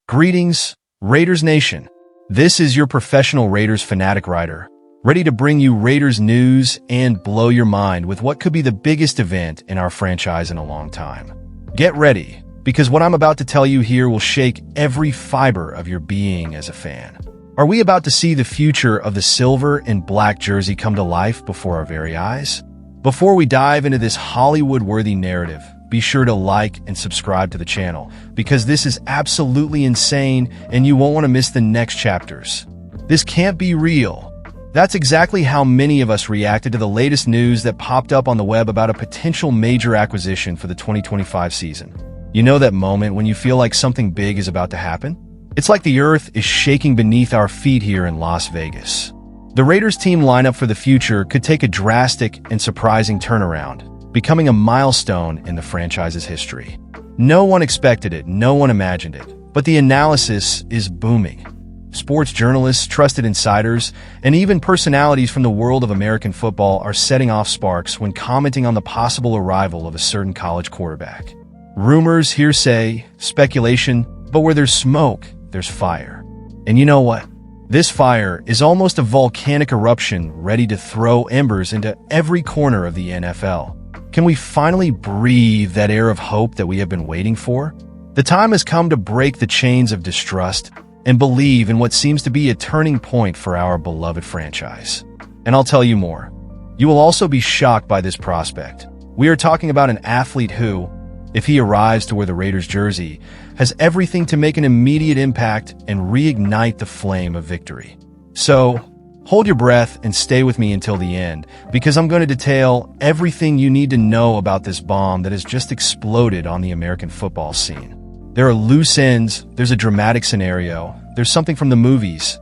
Greetings, Raiders Nation. This is your professional Raiders fanatic writer, ready to bring you Raiders news and blow your mind with what could be the biggest event in our franchise in a long time. Get ready, because what I'm about to tell you here will shake every fiber of your being as a fan. Are we about to see the future of the silver and black jersey come to life before our very eyes? Before we dive into this Hollywood-worthy narrative, be sure to like and subscribe to the channel, because this is absolutely insane and you won't want to miss the next chapters. This can't be real. That's exactly how many of us reacted to the latest news that popped up on the web about a potential major acquisition for the 2025 season. You know that moment when you feel like something big is about to happen? It's like the earth is shaking beneath our feet here in Las Vegas. The Raiders team lineup for the future could take a drastic and surprising turnaround, becoming a milestone in the franchise's history. No one expected it, no one imagined it, but the analysis is booming. Sports journalists, trusted insiders, and even personalities from the world of American football are setting off sparks when commenting on the possible arrival of a certain college quarterback. Rumors, hearsay, speculation, but where there's smoke, there's fire. And you know what? This fire is almost a volcanic eruption ready to throw embers into every corner of the NFL. Can we finally breathe that air of hope that we have been waiting for? The time has come to break the chains of distrust and believe in what seems to be a turning point for our beloved franchise. And I'll tell you more. You will also be shocked by this prospect. We are talking about an athlete who, if he arrives to wear the Raiders jersey, has everything to make an immediate impact and reignite the flame of victory. So, hold your breath and stay with me until the end, because I'm going to detail everything you need to know about this bomb that has just exploded on the American football scene. There are loose ends, there's a dramatic scenario, there's something from the movies,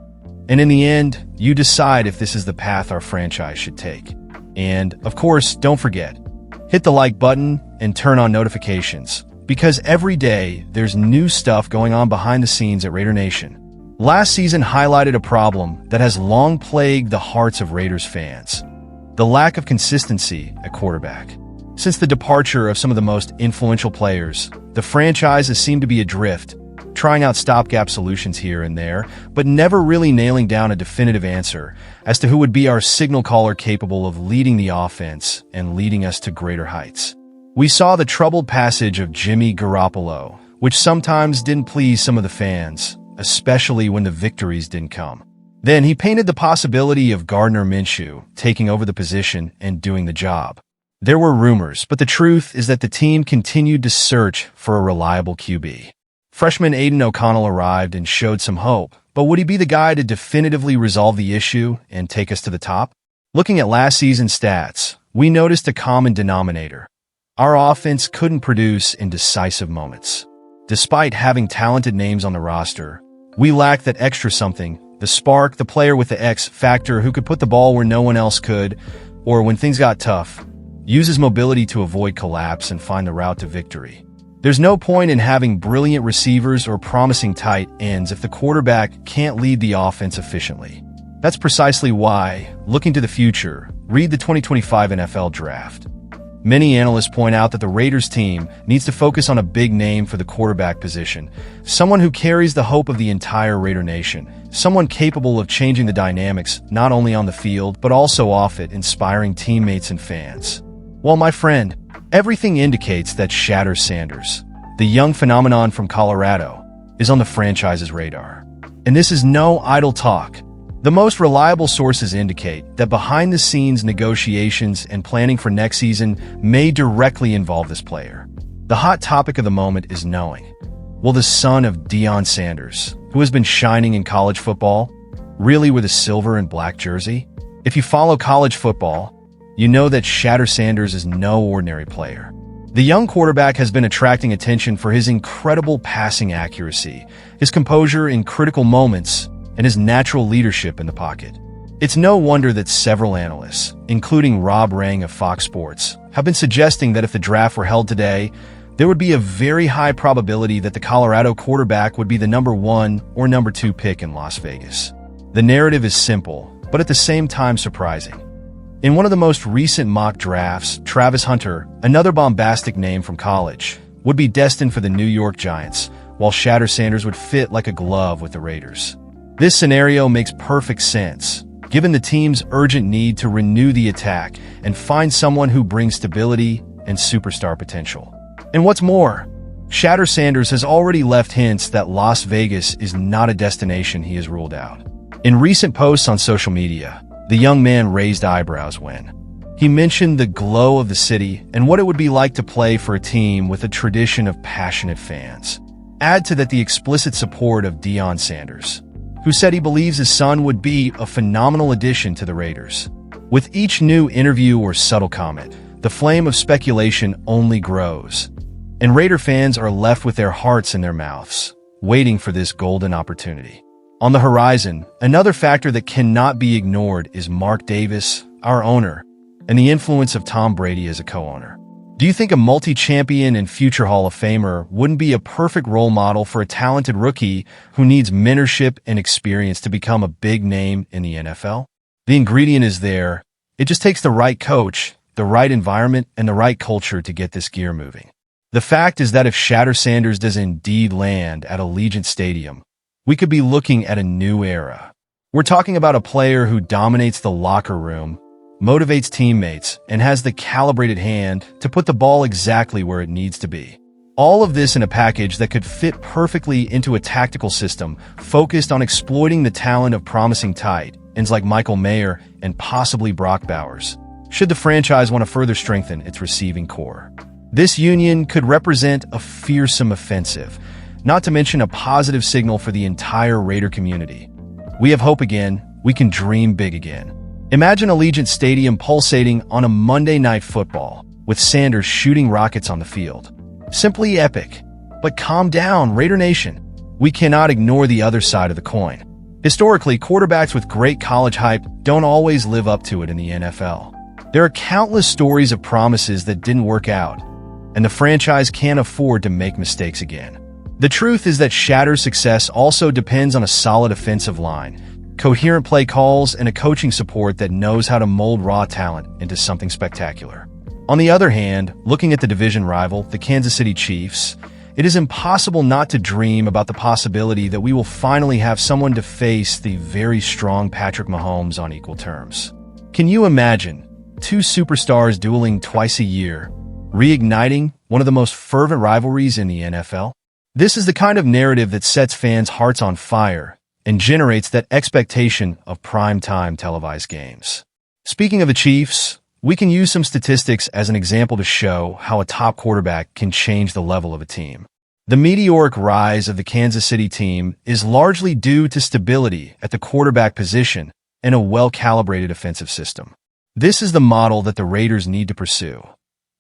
and in the end, you decide if this is the path our franchise should take. And, of course, don't forget, hit the like button and turn on notifications, because every day there's new stuff going on behind the scenes at Raider Nation. Last season highlighted a problem that has long plagued the hearts of Raiders fans: the lack of consistency at quarterback. Since the departure of some of the most influential players, the franchise has seemed to be adrift, trying out stopgap solutions here and there, but never really nailing down a definitive answer as to who would be our signal caller capable of leading the offense and leading us to greater heights. We saw the troubled passage of Jimmy Garoppolo, which sometimes didn't please some of the fans, especially when the victories didn't come. Then he painted the possibility of Gardner Minshew taking over the position and doing the job. There were rumors, but the truth is that the team continued to search for a reliable QB. Freshman Aiden O'Connell arrived and showed some hope, but would he be the guy to definitively resolve the issue and take us to the top? Looking at last season's stats, we noticed a common denominator. Our offense couldn't produce in decisive moments. Despite having talented names on the roster, we lacked that extra something, the spark, the player with the X factor who could put the ball where no one else could, or when things got tough, use his mobility to avoid collapse and find the route to victory. There's no point in having brilliant receivers or promising tight ends if the quarterback can't lead the offense efficiently. That's precisely why, looking to the future, read the 2025 NFL Draft. Many analysts point out that the Raiders team needs to focus on a big name for the quarterback position, someone who carries the hope of the entire Raider Nation, someone capable of changing the dynamics not only on the field but also off it, inspiring teammates and fans. Well, my friend, everything indicates that Shedeur Sanders, the young phenomenon from Colorado, is on the franchise's radar. And this is no idle talk. The most reliable sources indicate that behind-the-scenes negotiations and planning for next season may directly involve this player. The hot topic of the moment is knowing, will the son of Shedeur Sanders, who has been shining in college football, really wear the silver and black jersey? If you follow college football, you know that Shedeur Sanders is no ordinary player. The young quarterback has been attracting attention for his incredible passing accuracy, his composure in critical moments, and his natural leadership in the pocket. It's no wonder that several analysts, including Rob Rang of Fox Sports, have been suggesting that if the draft were held today, there would be a very high probability that the Colorado quarterback would be the number 1 or number 2 pick in Las Vegas. The narrative is simple, but at the same time surprising. In one of the most recent mock drafts, Travis Hunter, another bombastic name from college, would be destined for the New York Giants, while Shedeur Sanders would fit like a glove with the Raiders. This scenario makes perfect sense, given the team's urgent need to renew the attack and find someone who brings stability and superstar potential. And what's more, Shedeur Sanders has already left hints that Las Vegas is not a destination he has ruled out. In recent posts on social media, the young man raised eyebrows when he mentioned the glow of the city and what it would be like to play for a team with a tradition of passionate fans. Add to that the explicit support of Shedeur Sanders, who said he believes his son would be a phenomenal addition to the Raiders. With each new interview or subtle comment, the flame of speculation only grows, and Raider fans are left with their hearts in their mouths, waiting for this golden opportunity. On the horizon, another factor that cannot be ignored is Mark Davis, our owner, and the influence of Tom Brady as a co-owner. Do you think a multi-champion and future Hall of Famer wouldn't be a perfect role model for a talented rookie who needs mentorship and experience to become a big name in the NFL? The ingredient is there. It just takes the right coach, the right environment, and the right culture to get this gear moving. The fact is that if Shedeur Sanders does indeed land at Allegiant Stadium, we could be looking at a new era. We're talking about a player who dominates the locker room, motivates teammates, and has the calibrated hand to put the ball exactly where it needs to be. All of this in a package that could fit perfectly into a tactical system focused on exploiting the talent of promising tight ends like Michael Mayer and possibly Brock Bowers, should the franchise want to further strengthen its receiving core. This union could represent a fearsome offensive, not to mention a positive signal for the entire Raider community. We have hope again. We can dream big again. Imagine Allegiant Stadium pulsating on a Monday Night Football, with Sanders shooting rockets on the field. Simply epic. But calm down, Raider Nation. We cannot ignore the other side of the coin. Historically, quarterbacks with great college hype don't always live up to it in the NFL. There are countless stories of promises that didn't work out, and the franchise can't afford to make mistakes again. The truth is that Shedeur's success also depends on a solid offensive line, coherent play calls, and a coaching support that knows how to mold raw talent into something spectacular. On the other hand, looking at the division rival, the Kansas City Chiefs, it is impossible not to dream about the possibility that we will finally have someone to face the very strong Patrick Mahomes on equal terms. Can you imagine two superstars dueling twice a year, reigniting one of the most fervent rivalries in the NFL? This is the kind of narrative that sets fans' hearts on fire and generates that expectation of prime-time televised games. Speaking of the Chiefs, we can use some statistics as an example to show how a top quarterback can change the level of a team. The meteoric rise of the Kansas City team is largely due to stability at the quarterback position and a well-calibrated offensive system. This is the model that the Raiders need to pursue.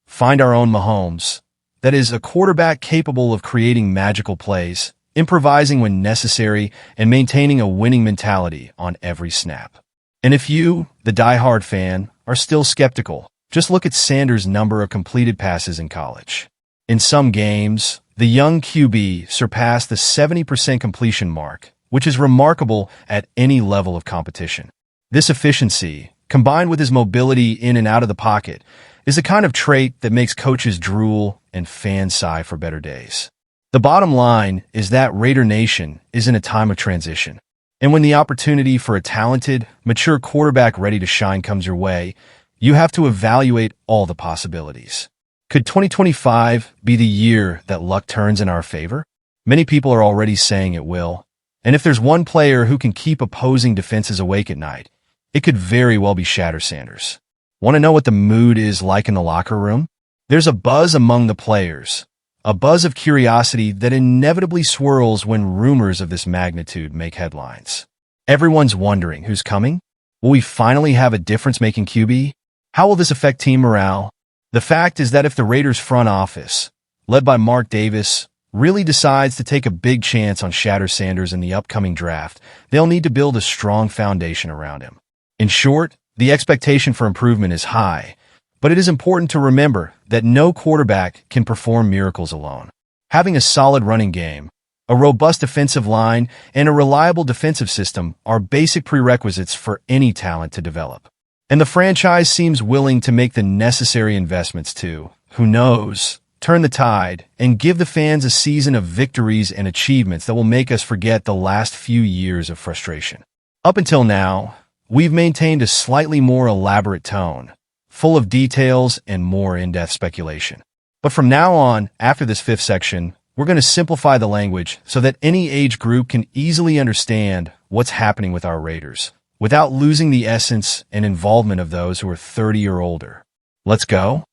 Find our own Mahomes. That is, a quarterback capable of creating magical plays, improvising when necessary, and maintaining a winning mentality on every snap. And if you, the diehard fan, are still skeptical, just look at Sanders' number of completed passes in college. In some games, the young QB surpassed the 70% completion mark, which is remarkable at any level of competition. This efficiency, combined with his mobility in and out of the pocket, is the kind of trait that makes coaches drool and fans sigh for better days. The bottom line is that Raider Nation is in a time of transition. And when the opportunity for a talented, mature quarterback ready to shine comes your way, you have to evaluate all the possibilities. Could 2025 be the year that luck turns in our favor? Many people are already saying it will. And if there's one player who can keep opposing defenses awake at night, it could very well be Shedeur Sanders. Want to know what the mood is like in the locker room? There's a buzz among the players, a buzz of curiosity that inevitably swirls when rumors of this magnitude make headlines. Everyone's wondering who's coming. Will we finally have a difference-making QB? How will this affect team morale? The fact is that if the Raiders front office, led by Mark Davis, really decides to take a big chance on Shedeur Sanders in the upcoming draft, they'll need to build a strong foundation around him. In short, the expectation for improvement is high, but it is important to remember that no quarterback can perform miracles alone. Having a solid running game, a robust offensive line, and a reliable defensive system are basic prerequisites for any talent to develop. And the franchise seems willing to make the necessary investments to, who knows, turn the tide, and give the fans a season of victories and achievements that will make us forget the last few years of frustration. Up until now, we've maintained a slightly more elaborate tone, full of details and more in-depth speculation. But from now on, after this fifth section, we're going to simplify the language so that any age group can easily understand what's happening with our Raiders, without losing the essence and involvement of those who are 30 or older. Let's go.